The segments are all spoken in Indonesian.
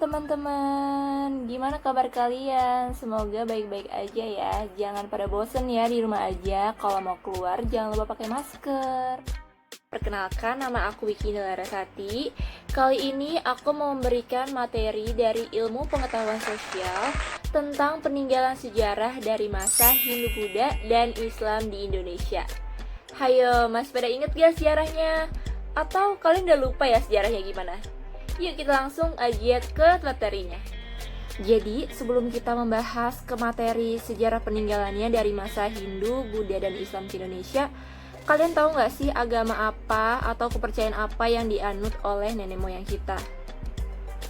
teman-teman, gimana kabar kalian? Semoga baik-baik aja ya. Jangan pada bosen ya di rumah aja. Kalau mau keluar jangan lupa pakai masker. Perkenalkan, nama aku Wiki Larasati. Kali ini aku mau memberikan materi dari ilmu pengetahuan sosial tentang peninggalan sejarah dari masa Hindu-Buddha dan Islam di Indonesia. Hayo, mas pada inget gak sejarahnya? Atau kalian udah lupa ya sejarahnya gimana? Yuk kita langsung aja ke materinya. Jadi sebelum kita membahas ke materi sejarah peninggalannya dari masa Hindu, Buddha, dan Islam di Indonesia, kalian tahu nggak sih agama apa atau kepercayaan apa yang dianut oleh nenek moyang kita?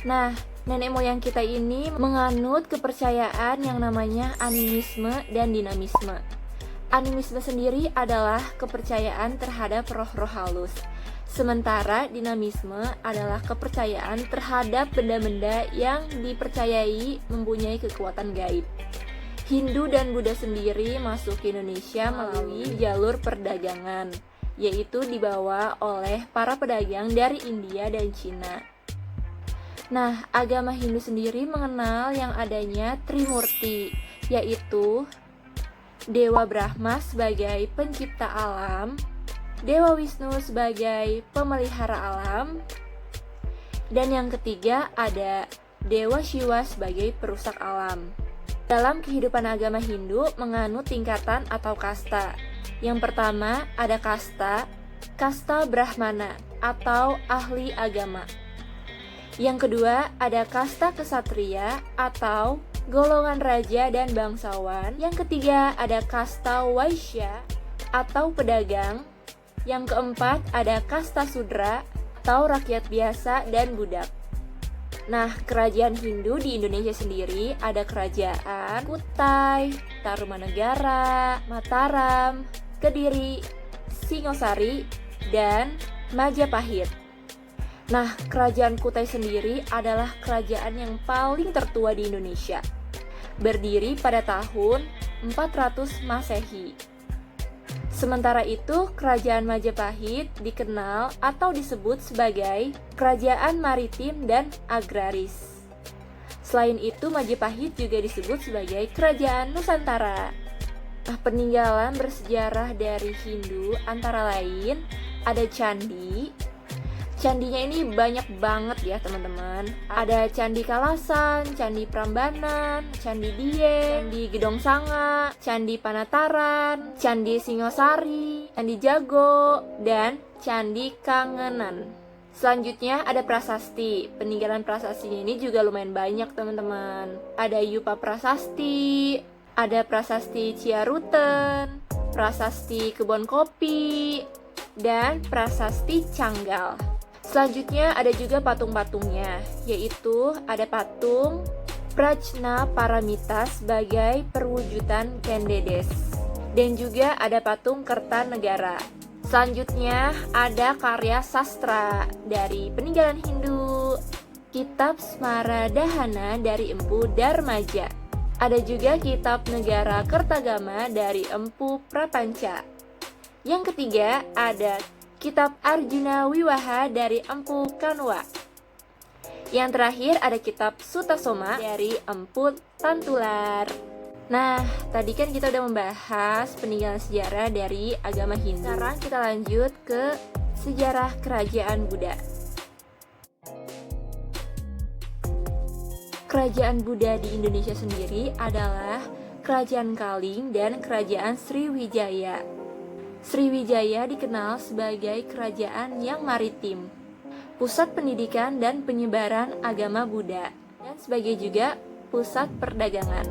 Nah, nenek moyang kita ini menganut kepercayaan yang namanya animisme dan dinamisme. Animisme sendiri adalah kepercayaan terhadap roh-roh halus. Sementara dinamisme adalah kepercayaan terhadap benda-benda yang dipercayai mempunyai kekuatan gaib. Hindu dan Buddha sendiri masuk ke Indonesia melalui jalur perdagangan, yaitu dibawa oleh para pedagang dari India dan Cina. Nah, agama Hindu sendiri mengenal yang adanya Trimurti, yaitu Dewa Brahma sebagai pencipta alam, Dewa Wisnu sebagai pemelihara alam, dan yang ketiga ada Dewa Shiva sebagai perusak alam. Dalam kehidupan agama Hindu menganut tingkatan atau kasta. Yang pertama ada kasta Brahmana atau ahli agama. Yang kedua ada kasta kesatria atau golongan raja dan bangsawan. Yang ketiga ada kasta Waisya atau pedagang. Yang keempat ada kasta Sudra atau rakyat biasa dan budak. Nah, kerajaan Hindu di Indonesia sendiri ada kerajaan Kutai, Tarumanegara, Mataram, Kediri, Singosari, dan Majapahit. Nah, kerajaan Kutai sendiri adalah kerajaan yang paling tertua di Indonesia. Berdiri pada tahun 400 Masehi. Sementara itu, kerajaan Majapahit dikenal atau disebut sebagai kerajaan maritim dan agraris. Selain itu, Majapahit juga disebut sebagai kerajaan Nusantara. Nah, peninggalan bersejarah dari Hindu antara lain ada candi. Candinya ini banyak banget ya teman-teman. Ada Candi Kalasan, Candi Prambanan, Candi Dieng, Candi Gedong Sanga, Candi Panataran, Candi Singosari, Candi Jago, dan Candi Kangenan. Selanjutnya ada prasasti. Peninggalan prasastinya ini juga lumayan banyak teman-teman. Ada Yupa Prasasti, ada Prasasti Ciaruten, Prasasti Kebon Kopi, dan Prasasti Canggal. Selanjutnya ada juga patung-patungnya, yaitu ada patung Prajna Paramita sebagai perwujudan Kendedes, dan juga ada patung Kertanegara. Selanjutnya ada karya sastra dari peninggalan Hindu, Kitab Smaradahana dari Empu Darmaja. Ada juga Kitab Negara Kertagama dari Empu Prapanca. Yang ketiga ada Kitab Arjuna Wiwaha dari Empu Kanwa. Yang terakhir ada Kitab Sutasoma dari Empu Tantular. Nah, tadi kan kita udah membahas peninggalan sejarah dari agama Hindu. Sekarang kita lanjut ke sejarah kerajaan Buddha. Kerajaan Buddha di Indonesia sendiri adalah Kerajaan Kaling dan Kerajaan Sriwijaya. Sriwijaya dikenal sebagai kerajaan yang maritim, pusat pendidikan dan penyebaran agama Buddha, dan sebagai juga pusat perdagangan.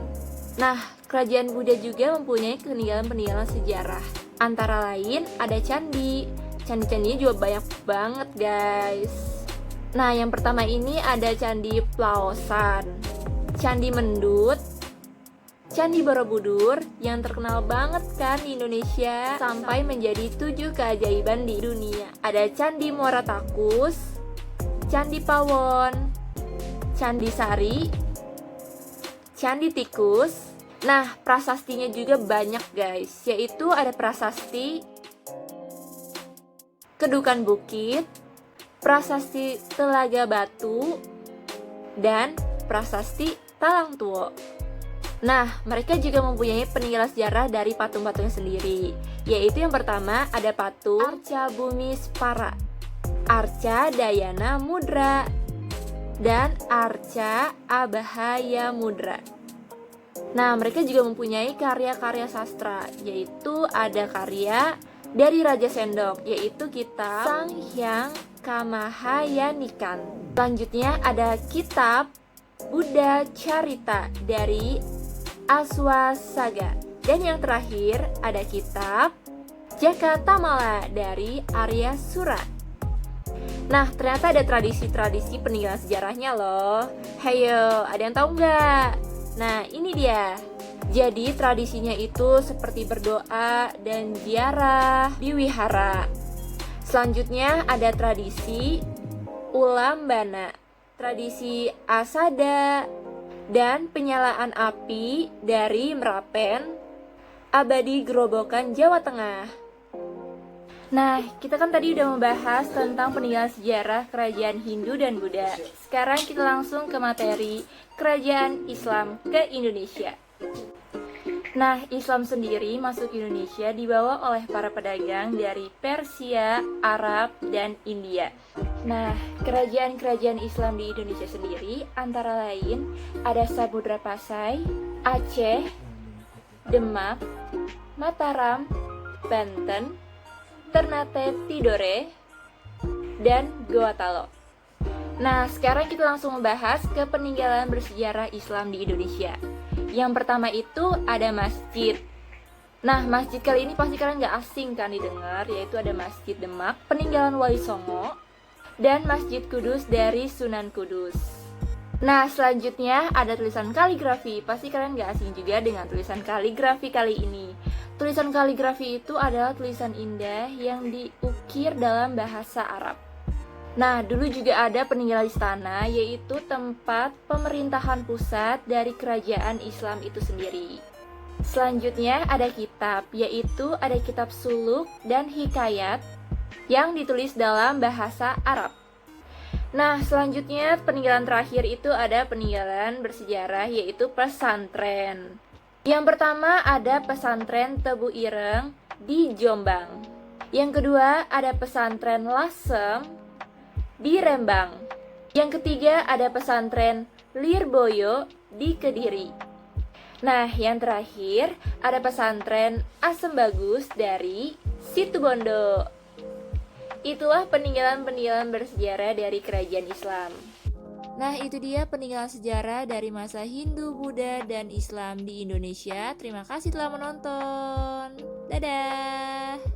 Nah, kerajaan Buddha juga mempunyai peninggalan-peninggalan sejarah. Antara lain ada candi. Candi-candinya juga banyak banget guys. Nah, yang pertama ini ada Candi Plaosan, Candi Mendut, Candi Borobudur yang terkenal banget kan di Indonesia sampai menjadi 7 keajaiban di dunia. Ada Candi Muara Takus, Candi Pawon, Candi Sari, Candi Tikus. Nah, prasastinya juga banyak guys, yaitu ada prasasti Kedukan Bukit, prasasti Telaga Batu, dan Prasasti Talangtuo. Nah, mereka juga mempunyai peninggalan sejarah dari patung-patungnya sendiri, yaitu yang pertama ada patung Arca Bumi Spara, Arca Dayana Mudra, dan Arca Abahaya Mudra. Nah, mereka juga mempunyai karya-karya sastra, yaitu ada karya dari Raja Sendok, yaitu kitab Sang Hyang Kamahayanikan. Selanjutnya ada kitab Buddha Carita dari Aswasaga. Dan yang terakhir ada kitab Jakatamala dari Arya Surat. Nah, ternyata ada tradisi-tradisi peninggalan sejarahnya loh. Heyo, ada yang tahu nggak? Nah, ini dia. Jadi tradisinya itu seperti berdoa dan ziarah di wihara. Selanjutnya ada tradisi Ulambana, tradisi Asada, dan penyalaan api dari Merapen, abadi Gerobokan Jawa Tengah. Nah, kita kan tadi udah membahas tentang peninggalan sejarah kerajaan Hindu dan Buddha. Sekarang kita langsung ke materi kerajaan Islam ke Indonesia. Nah, Islam sendiri masuk Indonesia dibawa oleh para pedagang dari Persia, Arab, dan India. Nah, kerajaan-kerajaan Islam di Indonesia sendiri antara lain ada Samudra Pasai, Aceh, Demak, Mataram, Banten, Ternate Tidore, dan Gorontalo. Nah, sekarang kita langsung membahas ke peninggalan bersejarah Islam di Indonesia. Yang pertama itu ada masjid. Nah, masjid kali ini pasti kalian gak asing kan didengar, yaitu ada Masjid Demak, peninggalan Wali Songo, dan Masjid Kudus dari Sunan Kudus. Nah, selanjutnya ada tulisan kaligrafi. Pasti kalian gak asing juga dengan tulisan kaligrafi kali ini. Tulisan kaligrafi itu adalah tulisan indah yang diukir dalam bahasa Arab. Nah, dulu juga ada peninggalan istana, yaitu tempat pemerintahan pusat dari kerajaan Islam itu sendiri. Selanjutnya ada kitab, yaitu ada kitab suluk dan hikayat yang ditulis dalam bahasa Arab. Nah, selanjutnya peninggalan terakhir itu ada peninggalan bersejarah, yaitu pesantren. Yang pertama ada pesantren Tebu Ireng di Jombang. Yang kedua ada pesantren Lasem di Rembang. Yang ketiga ada pesantren Lirboyo di Kediri. Nah, yang terakhir ada pesantren Asem Bagus dari Situbondo. Itulah peninggalan-peninggalan bersejarah dari kerajaan Islam. Nah, itu dia peninggalan sejarah dari masa Hindu, Buddha, dan Islam di Indonesia. Terima kasih telah menonton. Dadah.